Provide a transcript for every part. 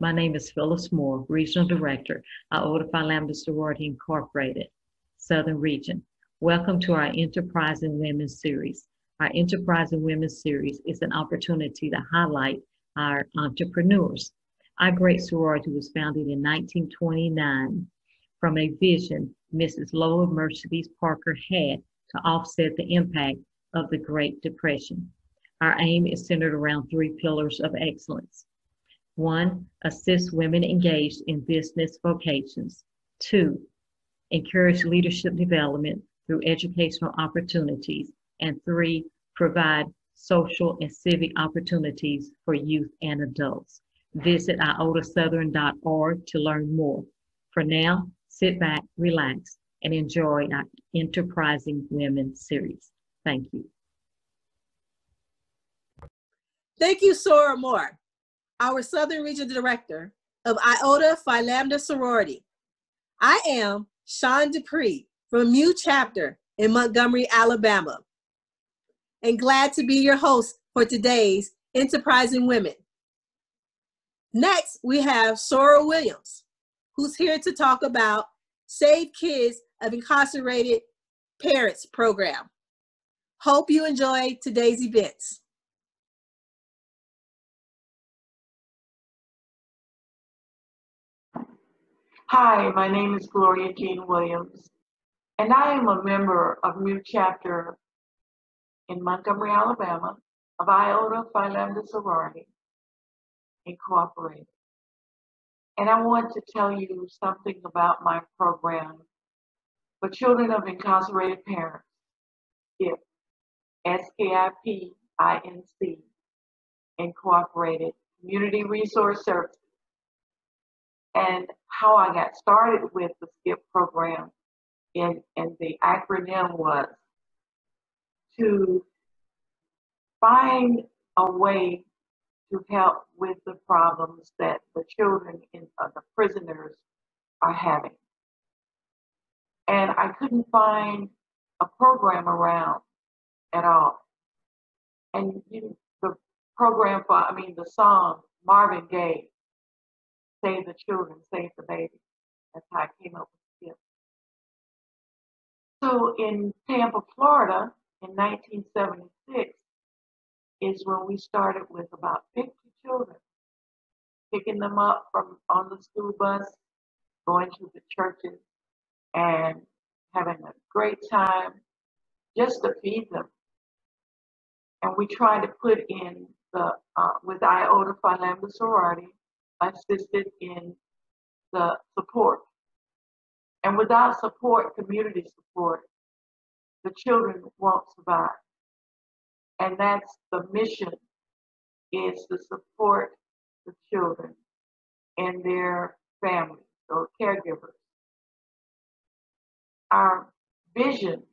My name is Phyllis Moore, Regional Director, Iota Phi Lambda Sorority Incorporated, Southern Region. Welcome to our Enterprising Women series. Our Enterprising Women series is an opportunity to highlight our entrepreneurs. Our great sorority was founded in 1929 from a vision Mrs. Lowell Mercedes Parker had to offset the impact of the Great Depression. Our aim is centered around three pillars of excellence. 1, assist women engaged in business vocations. 2, encourage leadership development through educational opportunities. And 3, provide social and civic opportunities for youth and adults. Visit iotasouthern.org to learn more. For now, sit back, relax, and enjoy our Enterprising Women series. Thank you. Thank you, Sora Moore, our Southern Region Director of Iota Phi Lambda Sorority. I am Sean Dupree from MU Chapter in Montgomery, Alabama, and glad to be your host for today's Enterprising Women. Next, we have Sora Williams, who's here to talk about Save Kids of Incarcerated Parents program. Hope you enjoy today's events. Hi, my name is Gloria Jean Williams, and I am a member of MU Chapter in Montgomery, Alabama, of Iota Phi Lambda Sorority Incorporated. And I want to tell you something about my program for children of incarcerated parents, SKIP, SKIP-INC, Incorporated, Community Resource Services. And how I got started with the SKIP program, and the acronym was to find a way to help with the problems that the children the prisoners are having. And I couldn't find a program around at all. And the program the song Marvin Gaye, Save the Children, Save the Baby. That's how I came up with SKIP. So in Tampa, Florida, in 1976, is when we started with about 50 children, picking them up from on the school bus, going to the churches, and having a great time just to feed them. And we tried to put in with Iota Phi Lambda Sorority, assisted in the support. And without support, community support, the children won't survive. And that's the mission, is to support the children and their families or caregivers. Our vision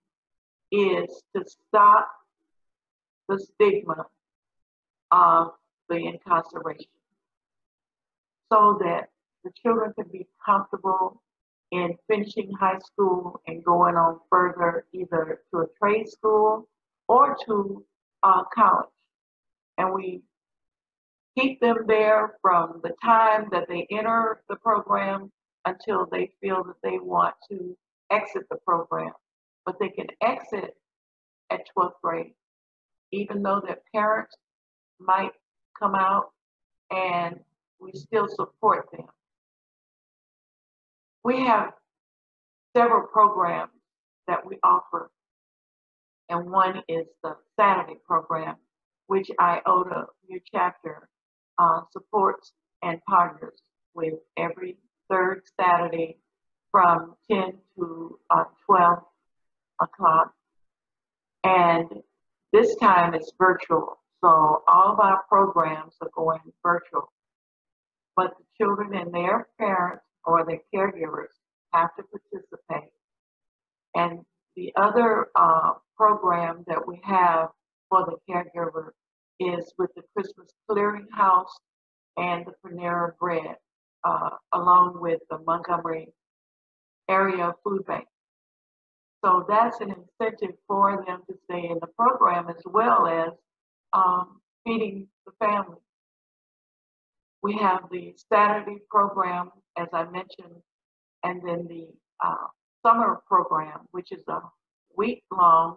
is to stop the stigma of the incarceration, so that the children can be comfortable in finishing high school and going on further, either to a trade school or to college. And we keep them there from the time that they enter the program until they feel that they want to exit the program. But they can exit at 12th grade, even though their parents might come out, and we still support them. We have several programs that we offer, and one is the Saturday program, which Iota MU Chapter supports and partners with every third Saturday from 10 to 12 o'clock. And this time it's virtual, so all of our programs are going virtual. But the children and their parents or their caregivers have to participate. And the other program that we have for the caregiver is with the Christmas Clearinghouse and the Panera Bread, along with the Montgomery Area Food Bank. So that's an incentive for them to stay in the program, as well as feeding the family. We have the Saturday program, as I mentioned, and then the summer program, which is a week long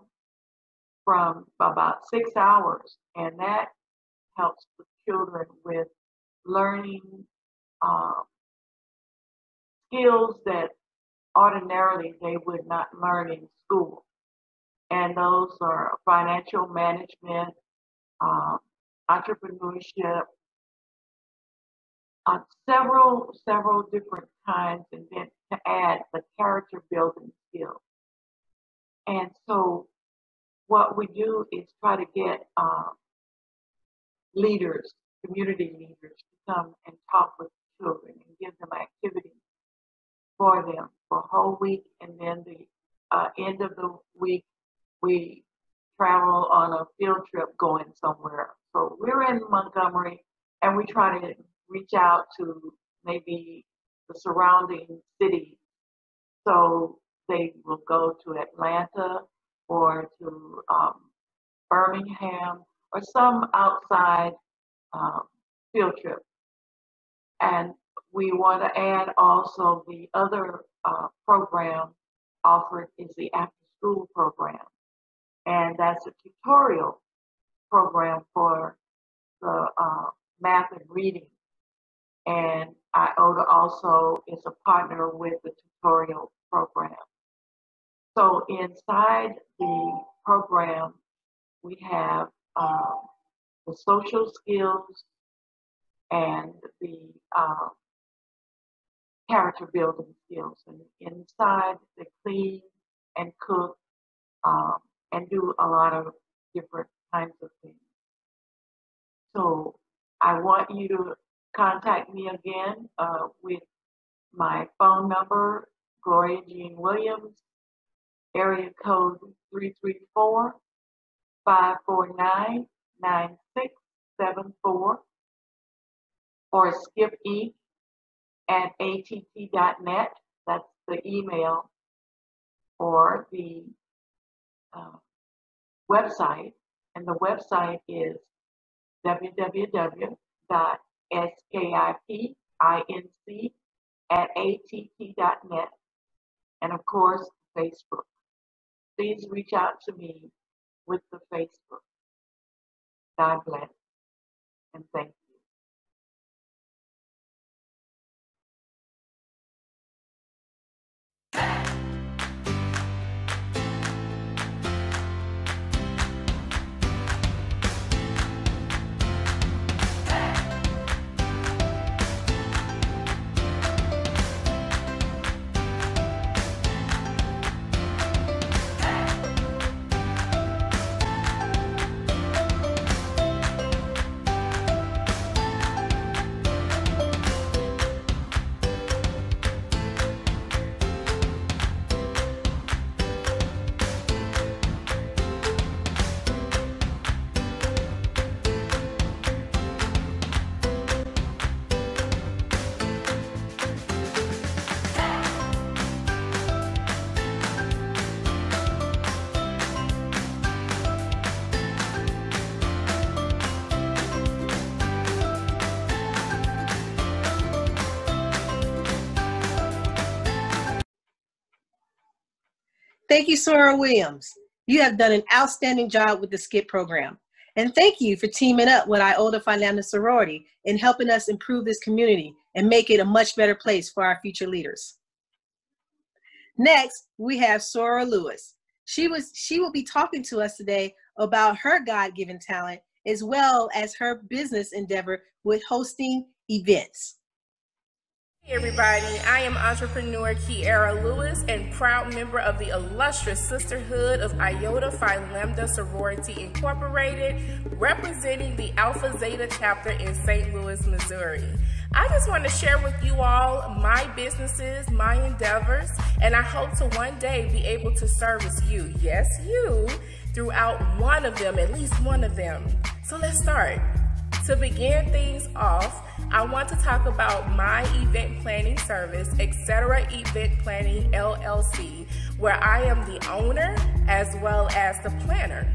from about 6 hours, and that helps the children with learning skills that ordinarily they would not learn in school. And those are financial management, entrepreneurship, several different kinds, and then to add the character building skills. And so what we do is try to get leaders, community leaders, to come and talk with children and give them activities for them for a whole week. And then the end of the week, we travel on a field trip going somewhere. So we're in Montgomery, and we try to reach out to maybe the surrounding cities. So they will go to Atlanta or to Birmingham or some outside field trip. And we want to add also the other program offered is the after school program. And that's a tutorial program for the math and reading. And Iota also is a partner with the tutorial program. So inside the program, we have the social skills and the character building skills. And inside, they clean and cook and do a lot of different kinds of things. So I want you to contact me again with my phone number, Gloria Jean Williams, area code 334-549-9674, or skip@att.net. That's the email, or the website. And the website is www.skipinc@att.net. And of course, Facebook. Please reach out to me with the Facebook. God bless and thank you. Thank you, Sora Williams. You have done an outstanding job with the SKIP program. And thank you for teaming up with Iota Phi Lambda Sorority in helping us improve this community and make it a much better place for our future leaders. Next, we have Sora Lewis. She will be talking to us today about her God-given talent as well as her business endeavor with hosting events. Hey everybody, I am entrepreneur Kiara Lewis and proud member of the illustrious sisterhood of Iota Phi Lambda Sorority Incorporated, representing the Alpha Zeta chapter in St. Louis, Missouri. I just want to share with you all my businesses, my endeavors, and I hope to one day be able to service you, yes you, throughout one of them, at least one of them. So let's start. To begin things off, I want to talk about my event planning service, Etc. Event Planning LLC, where I am the owner as well as the planner.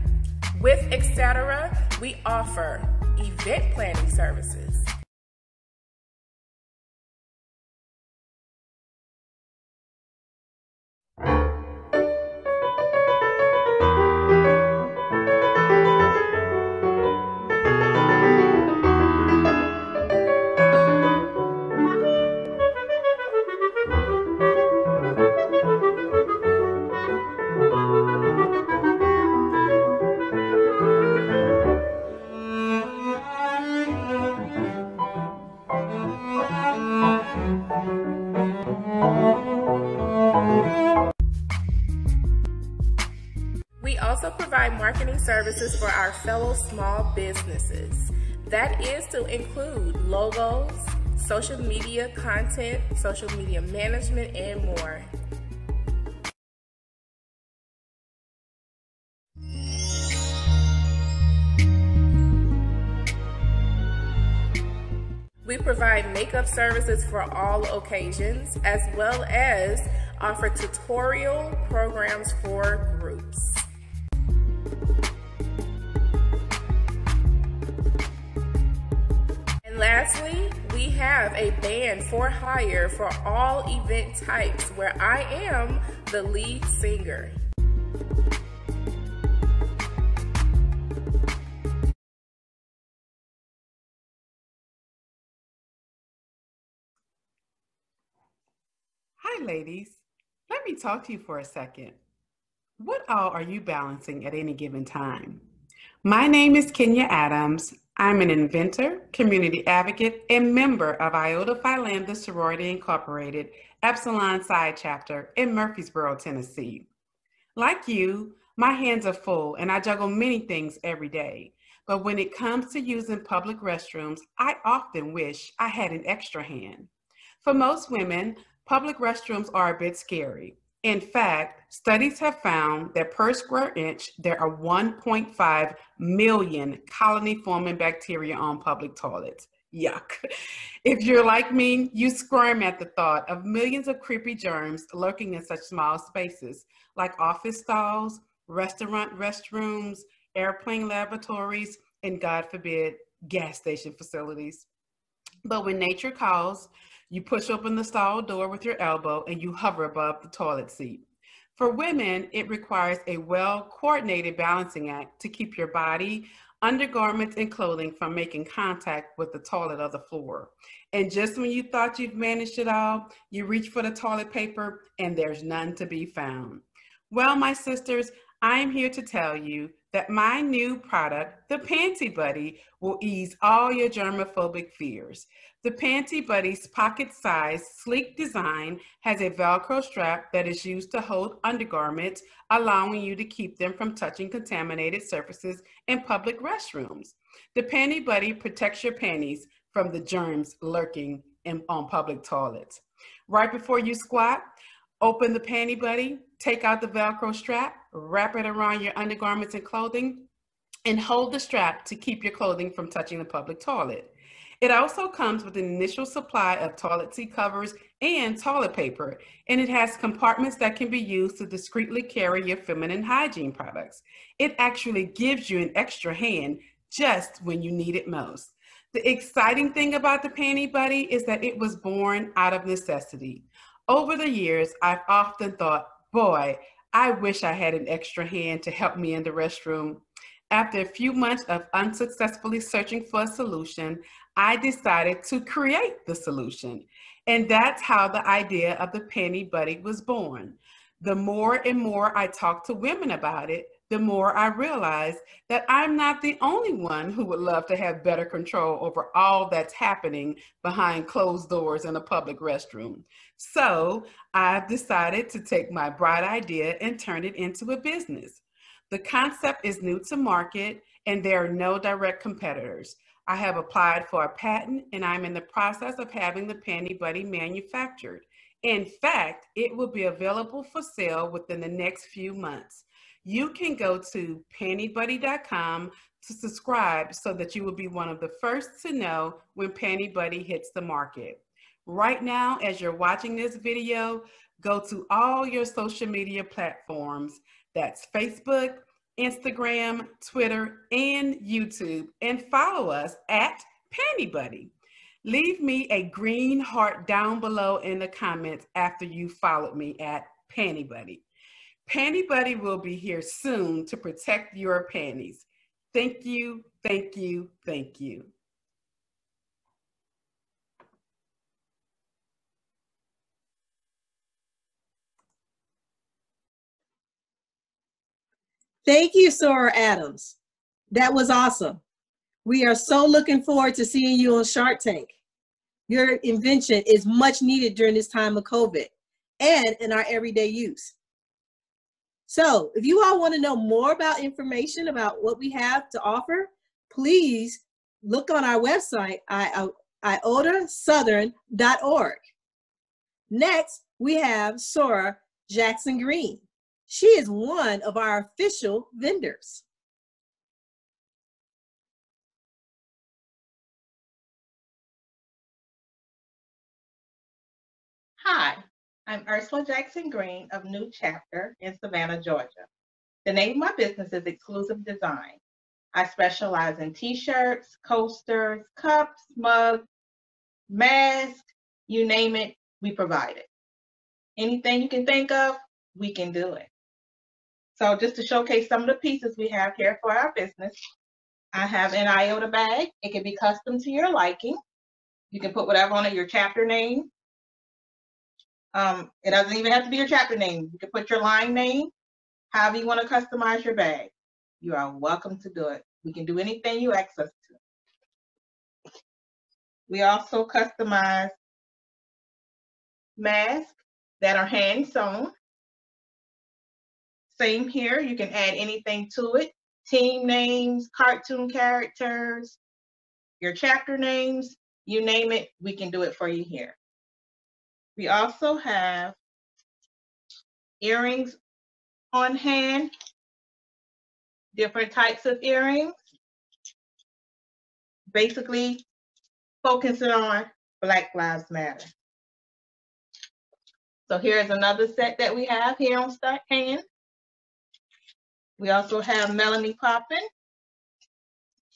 With Etc., we offer event planning services, marketing services for our fellow small businesses. That is to include logos, social media content, social media management, and more. We provide makeup services for all occasions, as well as offer tutorial programs for groups. And lastly, we have a band for hire for all event types, where I am the lead singer. Hi, ladies. Let me talk to you for a second. What all are you balancing at any given time? My name is Kenya Adams. I'm an inventor, community advocate, and member of Iota Phi Lambda Sorority Incorporated, Epsilon Psi Chapter in Murfreesboro, Tennessee. Like you, my hands are full and I juggle many things every day. But when it comes to using public restrooms, I often wish I had an extra hand. For most women, public restrooms are a bit scary. In fact, studies have found that per square inch, there are 1.5 million colony-forming bacteria on public toilets. Yuck. If you're like me, you squirm at the thought of millions of creepy germs lurking in such small spaces, like office stalls, restaurant restrooms, airplane laboratories, and God forbid, gas station facilities. But when nature calls, you push open the stall door with your elbow and you hover above the toilet seat. For women, it requires a well-coordinated balancing act to keep your body, undergarments, and clothing from making contact with the toilet or the floor. And just when you thought you've managed it all, you reach for the toilet paper and there's none to be found. Well, my sisters, I'm here to tell you that my new product, the Panty Buddy, will ease all your germophobic fears. The Panty Buddy's pocket-sized, sleek design has a Velcro strap that is used to hold undergarments, allowing you to keep them from touching contaminated surfaces in public restrooms. The Panty Buddy protects your panties from the germs lurking on public toilets. Right before you squat, open the Panty Buddy, take out the Velcro strap, wrap it around your undergarments and clothing, and hold the strap to keep your clothing from touching the public toilet. It also comes with an initial supply of toilet seat covers and toilet paper, and it has compartments that can be used to discreetly carry your feminine hygiene products. It actually gives you an extra hand just when you need it most. The exciting thing about the Panty Buddy is that it was born out of necessity. Over the years, I've often thought, boy, I wish I had an extra hand to help me in the restroom. After a few months of unsuccessfully searching for a solution, I decided to create the solution. And that's how the idea of the Panty Buddy was born. The more and more I talked to women about it, the more I realized that I'm not the only one who would love to have better control over all that's happening behind closed doors in a public restroom. So I've decided to take my bright idea and turn it into a business. The concept is new to market and there are no direct competitors. I have applied for a patent and I'm in the process of having the Panty Buddy manufactured. In fact, it will be available for sale within the next few months. You can go to pantybuddy.com to subscribe so that you will be one of the first to know when Panty Buddy hits the market. Right now, as you're watching this video, go to all your social media platforms. That's Facebook, Instagram, Twitter, and YouTube, and follow us at Panty Buddy. Leave me a green heart down below in the comments after you followed me at Panty Buddy. Panty Buddy will be here soon to protect your panties. Thank you, thank you, thank you. Thank you, Sora Adams. That was awesome. We are so looking forward to seeing you on Shark Tank. Your invention is much needed during this time of COVID and in our everyday use. So if you all want to know more about information about what we have to offer, please look on our website, iotasouthern.org. Next, we have Sora Jackson Green. She is one of our official vendors. Hi, I'm Ursula Jackson Green of New Chapter in Savannah, Georgia. The name of my business is Exclusive Design. I specialize in t-shirts, coasters, cups, mugs, masks, you name it, we provide it. Anything you can think of, we can do it. So just to showcase some of the pieces we have here for our business, I have an Iota bag. It can be custom to your liking. You can put whatever on it, your chapter name. It doesn't even have to be your chapter name. You can put your line name, however you want to customize your bag. You are welcome to do it. We can do anything you ask us to. We also customize masks that are hand sewn. Same here, you can add anything to it. Team names, cartoon characters, your chapter names, you name it, we can do it for you here. We also have earrings on hand, different types of earrings, basically focusing on Black Lives Matter. So here's another set that we have here on hand. We also have Melanie Poppin.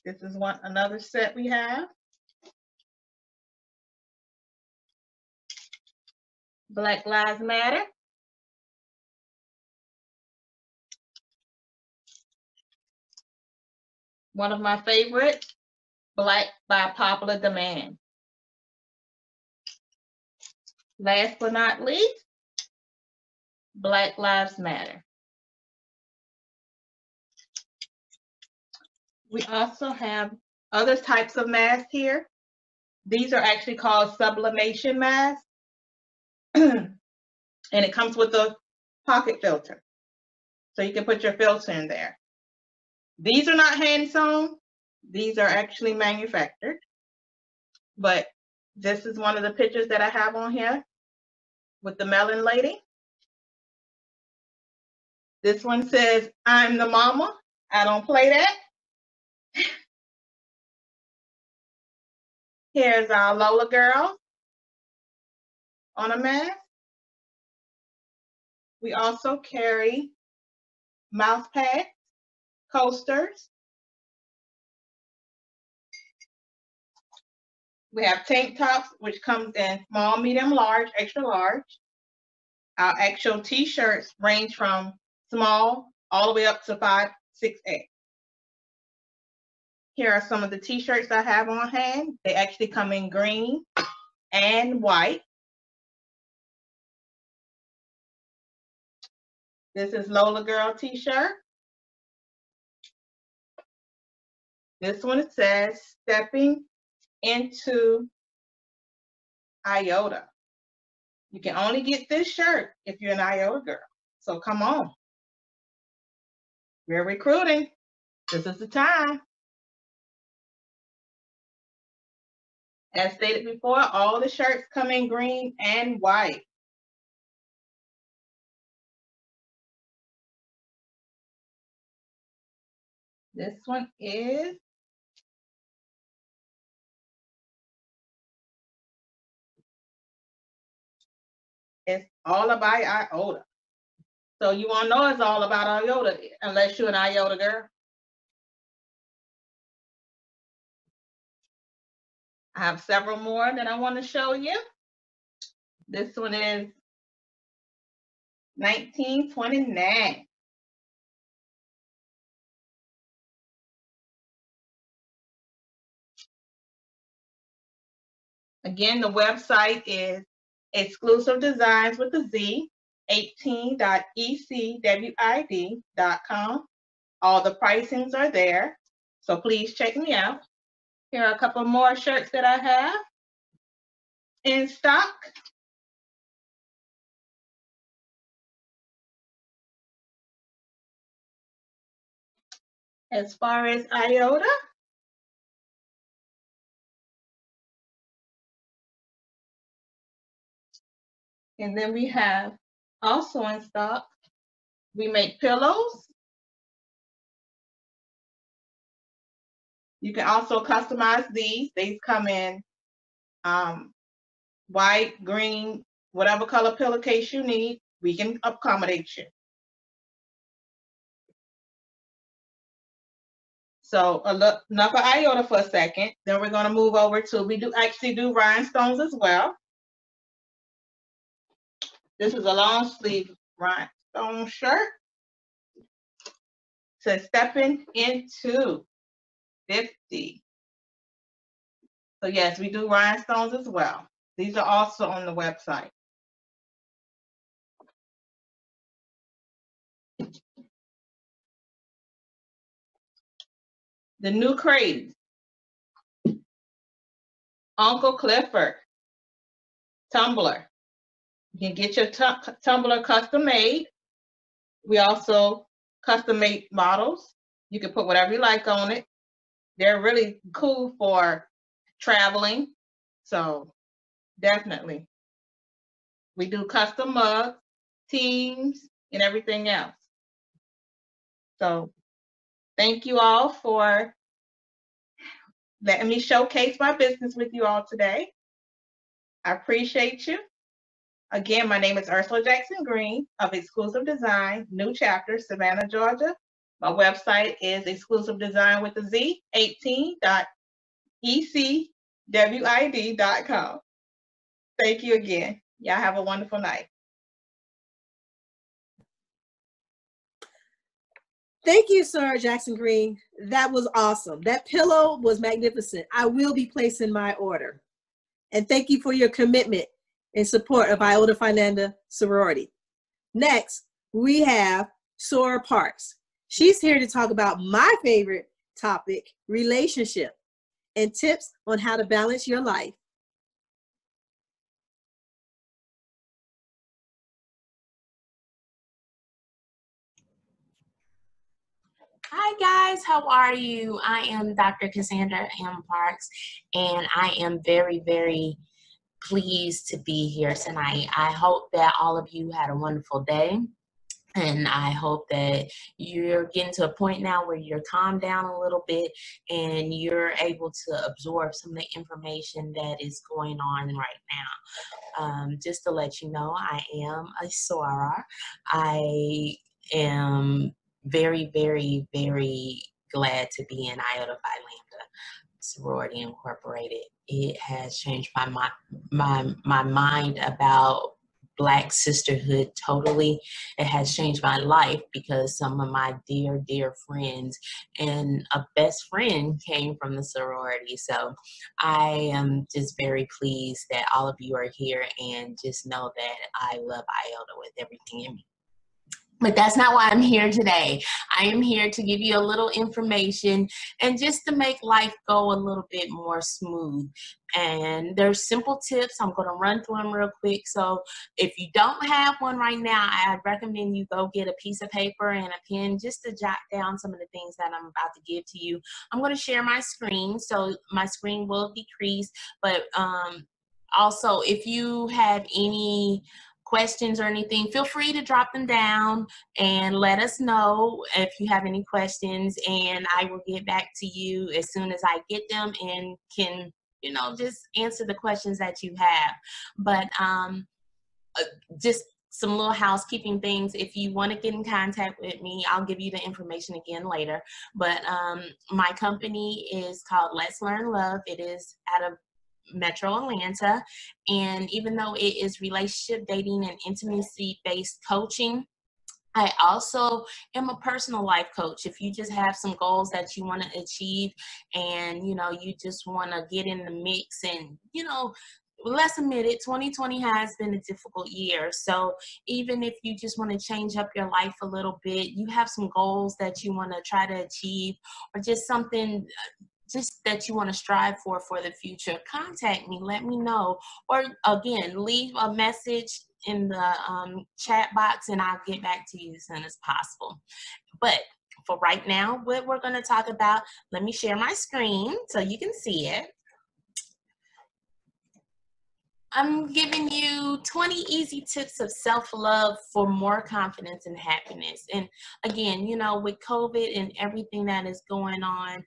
This is another set we have. Black Lives Matter. One of my favorites, Black by Popular Demand. Last but not least, Black Lives Matter. We also have other types of masks here. These are actually called sublimation masks. And it comes with a pocket filter. So you can put your filter in there. These are not hand sewn. These are actually manufactured. But this is one of the pictures that I have on here with the melon lady. This one says, I'm the mama. I don't play that. Here's our Lola girl on a mask. We also carry mouse pads, coasters. We have tank tops, which comes in small, medium, large, extra large. Our actual t-shirts range from small all the way up to 5, 6X. Here are some of the t-shirts I have on hand. They actually come in green and white. This is Lola Girl t-shirt. This one says, stepping into Iota. You can only get this shirt if you're an Iota girl. So come on. We're recruiting. This is the time. As stated before, all the shirts come in green and white. This one is it's all about Iota. So you won't know it's all about Iota unless you're an Iota girl. I have several more that I want to show you. This one is 1929. Again, the website is Exclusive Designs with a Z, 18.ecwid.com. All the pricings are there, so please check me out. Here are a couple more shirts that I have in stock. As far as Iota, and then we have also in stock, we make pillows. You can also customize these. These come in white, green, whatever color pillowcase you need, we can accommodate you. So enough of Iota for a second. Then we're going to move over to, we do actually do rhinestones as well. This is a long sleeve rhinestone shirt. So stepping into 50. So yes, we do rhinestones as well. These are also on the website. The new craze. Uncle Clifford tumbler. You can get your tumbler custom made. We also custom make models. You can put whatever you like on it. They're really cool for traveling. So definitely. We do custom mugs, teams, and everything else. So thank you all for letting me showcase my business with you all today. I appreciate you. Again, my name is Ursula Jackson Green of Exclusive Design, New Chapter, Savannah, Georgia. My website is exclusivedesign18.ecwid.com. Thank you again. Y'all have a wonderful night. Thank you, Sir Jackson Green. That was awesome. That pillow was magnificent. I will be placing my order. And thank you for your commitment in support of Iota Phi Lambda sorority. Next, we have Cassandra Parks. She's here to talk about my favorite topic, relationship, and tips on how to balance your life. Hi guys, how are you? I am Dr. Cassandra Parks, and I am very, very pleased to be here tonight. I hope that all of you had a wonderful day, and I hope that you're getting to a point now where you're calmed down a little bit and you're able to absorb some of the information that is going on right now. Just to let you know, I am a soror. I am very, very, very glad to be in Iota Phi Lambda Sorority Incorporated. It has changed my mind about Black sisterhood totally. It has changed my life because some of my dear, dear friends and a best friend came from the sorority. So I am just very pleased that all of you are here, and just know that I love Iota with everything in me. But that's not why I'm here today. I am here to give you a little information and just to make life go a little bit more smooth. And there's simple tips. I'm going to run through them real quick. So if you don't have one right now, I recommend you go get a piece of paper and a pen just to jot down some of the things that I'm about to give to you. I'm going to share my screen, so my screen will decrease. But also, if you have any questions or anything, feel free to drop them down and let us know if you have any questions, and I will get back to you as soon as I get them and can, you know, just answer the questions that you have. But just some little housekeeping things. If you want to get in contact with me, I'll give you the information again later. But my company is called Let's Learn Love. It is out of Metro Atlanta, and even though it is relationship, dating, and intimacy-based coaching, I also am a personal life coach. If you just have some goals that you want to achieve, and you know, you just want to get in the mix, and you know, let's admit it, 2020 has been a difficult year. So even if you just want to change up your life a little bit, you have some goals that you want to try to achieve, or just something just that you want to strive for the future, contact me, let me know. Or again, leave a message in the chat box and I'll get back to you as soon as possible. But for right now, what we're going to talk about, let me share my screen so you can see it. I'm giving you 20 easy tips of self-love for more confidence and happiness. And again, you know, with COVID and everything that is going on,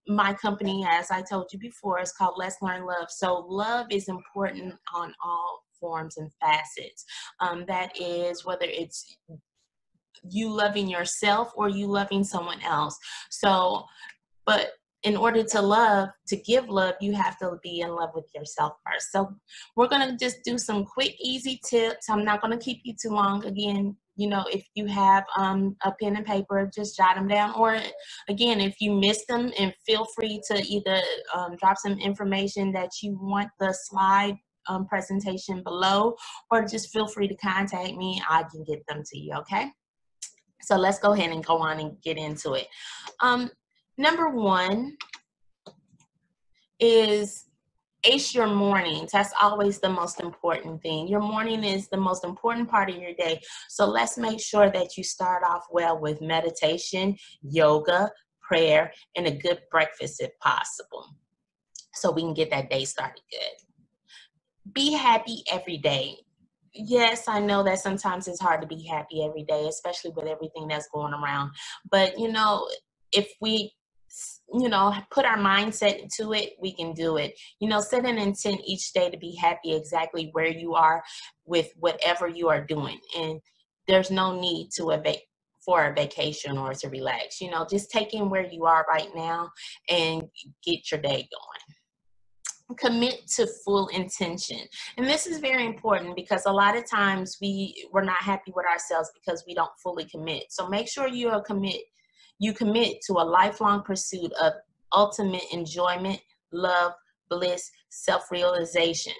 my company, as I told you before, is called Let's Learn Love. So love is important on all forms and facets. That is whether it's you loving yourself or you loving someone else. So, but in order to love, to give love, you have to be in love with yourself first. So we're going to just do some quick, easy tips. I'm not going to keep you too long. Again, you know, if you have a pen and paper, just jot them down. Or again, if you miss them, and feel free to either drop some information that you want the slide presentation below, or just feel free to contact me. I can get them to you, okay? So let's go ahead and go on and get into it. Number one is ace your mornings. That's always the most important thing. Your morning is the most important part of your day. So let's make sure that you start off well with meditation, yoga, prayer, and a good breakfast if possible, so we can get that day started good. Be happy every day. Yes, I know that sometimes it's hard to be happy every day, especially with everything that's going around. But, you know, if we, you know, put our mindset into it, we can do it. You know, set an intent each day to be happy exactly where you are with whatever you are doing. And there's no need to for a vacation or to relax. You know, just take in where you are right now and get your day going. Commit to full intention. And this is very important because a lot of times we're not happy with ourselves because we don't fully commit. So make sure you commit to a lifelong pursuit of ultimate enjoyment, love, bliss, self-realization.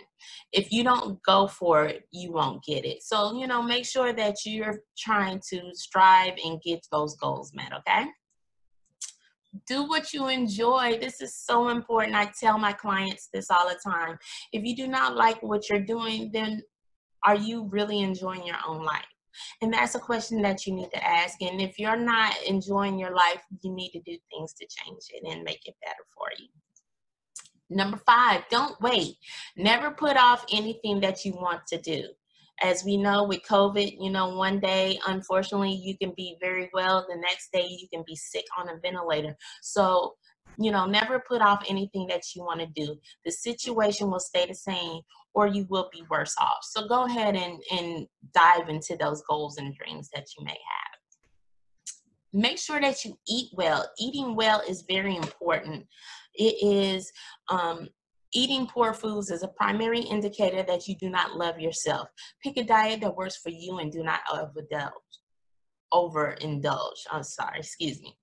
If you don't go for it, you won't get it. So, you know, make sure that you're trying to strive and get those goals met, okay? Do what you enjoy. This is so important. I tell my clients this all the time. If you do not like what you're doing, then are you really enjoying your own life? And that's a question that you need to ask. And if you're not enjoying your life, you need to do things to change it and make it better for you. Number 5, don't wait. Never put off anything that you want to do. As we know with COVID, you know, one day, unfortunately, you can be very well. The next day, you can be sick on a ventilator. So, you know, never put off anything that you want to do. The situation will stay the same, or you will be worse off. So go ahead and dive into those goals and dreams that you may have. Make sure that you eat well. Eating well is very important. It is, eating poor foods is a primary indicator that you do not love yourself. Pick a diet that works for you and do not overindulge. I'm sorry, excuse me.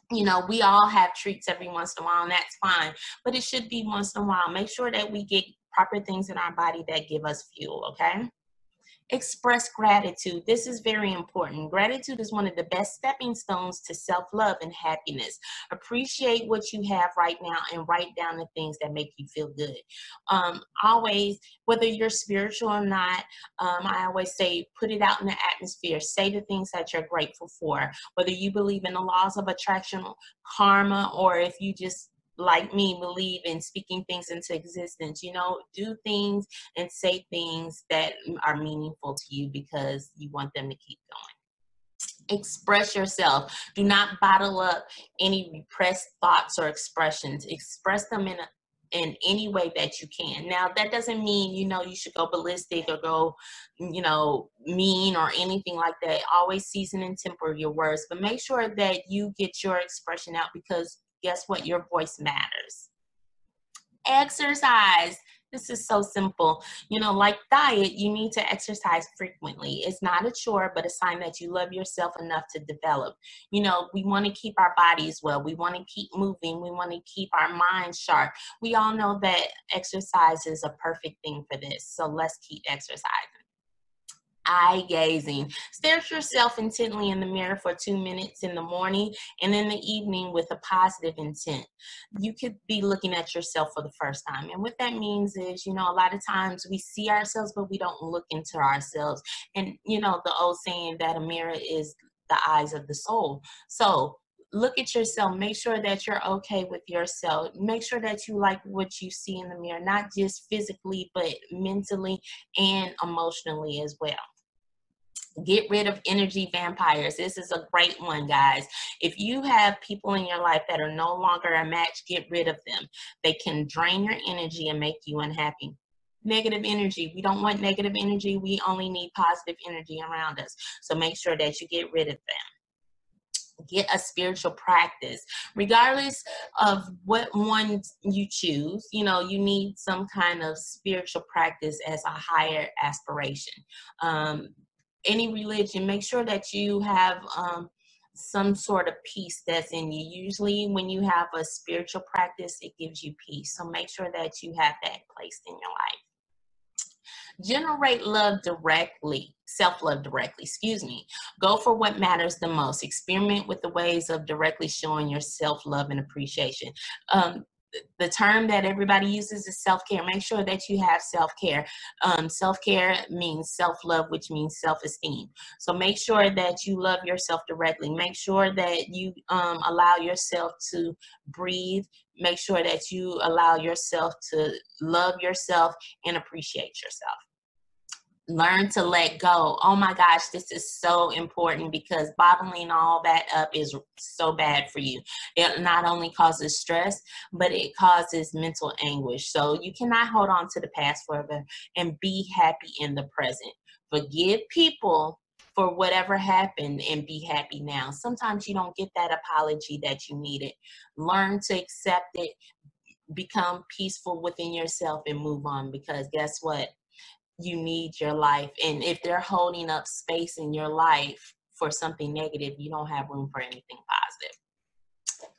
You know, we all have treats every once in a while, and that's fine, but it should be once in a while. Make sure that we get proper things in our body that give us fuel, okay? Express gratitude. This is very important. Gratitude is one of the best stepping stones to self-love and happiness. Appreciate what you have right now and write down the things that make you feel good. Always, whether you're spiritual or not, I always say, put it out in the atmosphere. Say the things that you're grateful for. Whether you believe in the laws of attraction, karma, or if you just, like me, believe in speaking things into existence. You know, do things and say things that are meaningful to you because you want them to keep going. Express yourself. Do not bottle up any repressed thoughts or expressions. Express them in any way that you can. Now, that doesn't mean, you know, you should go ballistic or go, you know, mean or anything like that. Always season and temper your words, but make sure that you get your expression out, because guess what? Your voice matters. Exercise. This is so simple. You know, like diet, you need to exercise frequently. It's not a chore, but a sign that you love yourself enough to develop. You know, we want to keep our bodies well. We want to keep moving. We want to keep our minds sharp. We all know that exercise is a perfect thing for this. So let's keep exercising. Eye gazing. Stare at yourself intently in the mirror for 2 minutes in the morning and in the evening with a positive intent. You could be looking at yourself for the first time. And what that means is, you know, a lot of times we see ourselves, but we don't look into ourselves. And, you know, the old saying that a mirror is the eyes of the soul. So look at yourself. Make sure that you're okay with yourself. Make sure that you like what you see in the mirror, not just physically, but mentally and emotionally as well. Get rid of energy vampires. This is a great one, guys. If you have people in your life that are no longer a match, get rid of them. They can drain your energy and make you unhappy. Negative energy. We don't want negative energy. We only need positive energy around us. So make sure that you get rid of them. Get a spiritual practice. Regardless of what one you choose, you know, you need some kind of spiritual practice as a higher aspiration. Any religion, make sure that you have some sort of peace that's in you. Usually when you have a spiritual practice, it gives you peace. So make sure that you have that placed in your life. Generate love directly, self-love directly, excuse me. Go for what matters the most. Experiment with the ways of directly showing your self-love and appreciation. The term that everybody uses is self-care. Make sure that you have self-care. Self-care means self-love, which means self-esteem. So make sure that you love yourself directly. Make sure that you allow yourself to breathe. Make sure that you allow yourself to love yourself and appreciate yourself. Learn to let go. Oh my gosh, this is so important because bottling all that up is so bad for you. It not only causes stress, but it causes mental anguish. So you cannot hold on to the past forever and be happy in the present. Forgive people for whatever happened and be happy now. Sometimes you don't get that apology that you needed. Learn to accept it, become peaceful within yourself and move on, because guess what? You need your life. And if they're holding up space in your life for something negative, you don't have room for anything positive.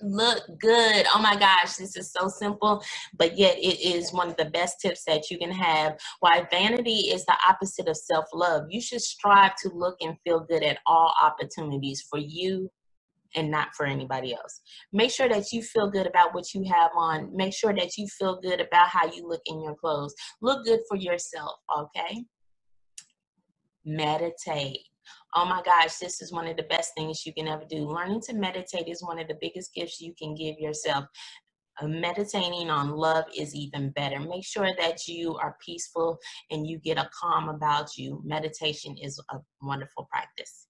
Look good. Oh my gosh, this is so simple, but yet it is one of the best tips that you can have. Why vanity is the opposite of self-love. You should strive to look and feel good at all opportunities for you and not for anybody else. Make sure that you feel good about what you have on. Make sure that you feel good about how you look in your clothes. Look good for yourself, okay? Meditate. Oh my gosh, this is one of the best things you can ever do. Learning to meditate is one of the biggest gifts you can give yourself. Meditating on love is even better. Make sure that you are peaceful and you get a calm about you. Meditation is a wonderful practice.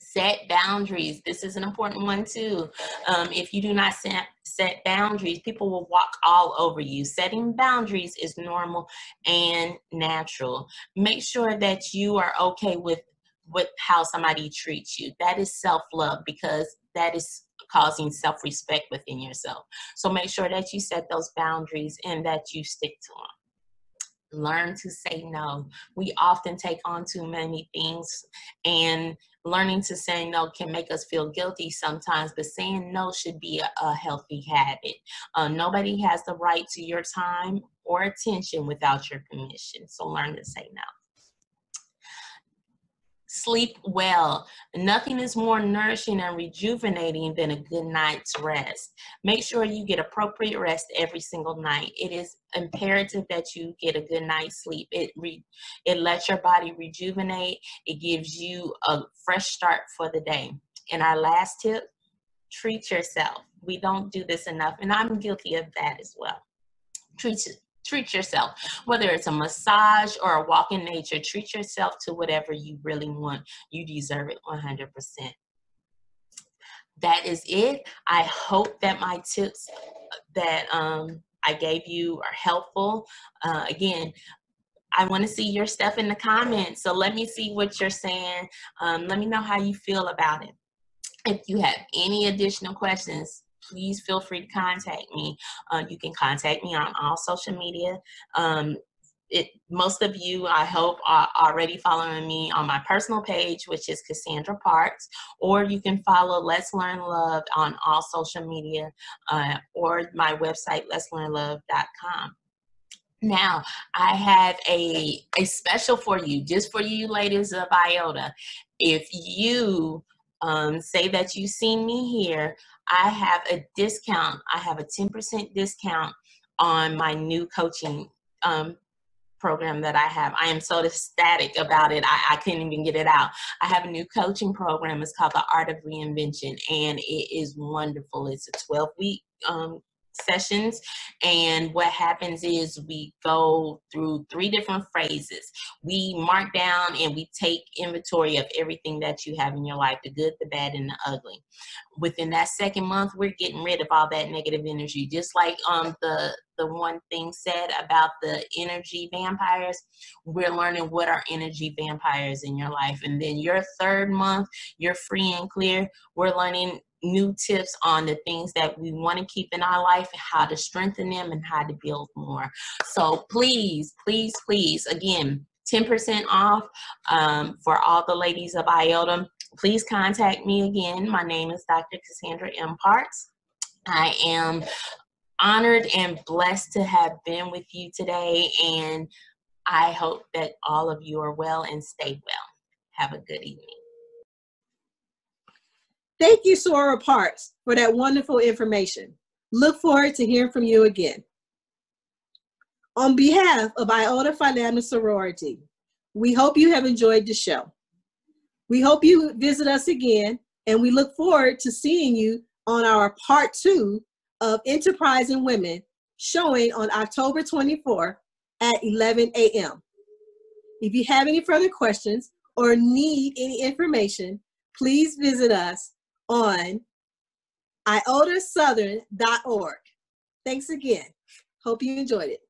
Set boundaries. This is an important one too. If you do not set boundaries, people will walk all over you. Setting boundaries is normal and natural. Make sure that you are okay with how somebody treats you. That is self-love, because that is causing self-respect within yourself. So make sure that you set those boundaries and that you stick to them. Learn to say no. We often take on too many things, and learning to say no can make us feel guilty sometimes, but saying no should be a healthy habit. Nobody has the right to your time or attention without your permission. So learn to say no. Sleep well. Nothing is more nourishing and rejuvenating than a good night's rest. Make sure you get appropriate rest every single night. It is imperative that you get a good night's sleep. It lets your body rejuvenate. It gives you a fresh start for the day. And our last tip, treat yourself. We don't do this enough, and I'm guilty of that as well. Treat yourself, whether it's a massage or a walk in nature. Treat yourself to whatever you really want. You deserve it 100%. That is it. I hope that my tips that I gave you are helpful. Again, I want to see your stuff in the comments. So let me see what you're saying. Let me know how you feel about it. If you have any additional questions, please feel free to contact me. You can contact me on all social media. Most of you, I hope, are already following me on my personal page, which is Cassandra Parks, or you can follow Let's Learn Love on all social media, or my website, letslearnlove.com. Now, I have a special for you, just for you ladies of Iota. If you say that you've seen me here, I have a discount. I have a 10% discount on my new coaching program that I have. I am so ecstatic about it. I couldn't even get it out. I have a new coaching program. It's called The Art of Reinvention, and it is wonderful. It's a 12-week sessions, and what happens is we go through 3 different phases. We mark down and we take inventory of everything that you have in your life, the good, the bad, and the ugly. Within that second month, we're getting rid of all that negative energy. Just like the one thing said about the energy vampires, we're learning what are energy vampires in your life. And then your third month, you're free and clear. We're learning new tips on the things that we want to keep in our life, how to strengthen them, and how to build more. So please, please, please, again, 10% off for all the ladies of Iota. Please contact me again. My name is Dr. Cassandra M. Parks. I am honored and blessed to have been with you today, and I hope that all of you are well and stay well. Have a good evening. Thank you, Soror Parks, for that wonderful information. Look forward to hearing from you again. On behalf of Iota Phi Lambda Sorority, we hope you have enjoyed the show. We hope you visit us again, and we look forward to seeing you on our part 2 of Enterprising Women, showing on October 24th at 11 a.m. If you have any further questions or need any information, please visit us on iotasouthern.org. Thanks again. Hope you enjoyed it.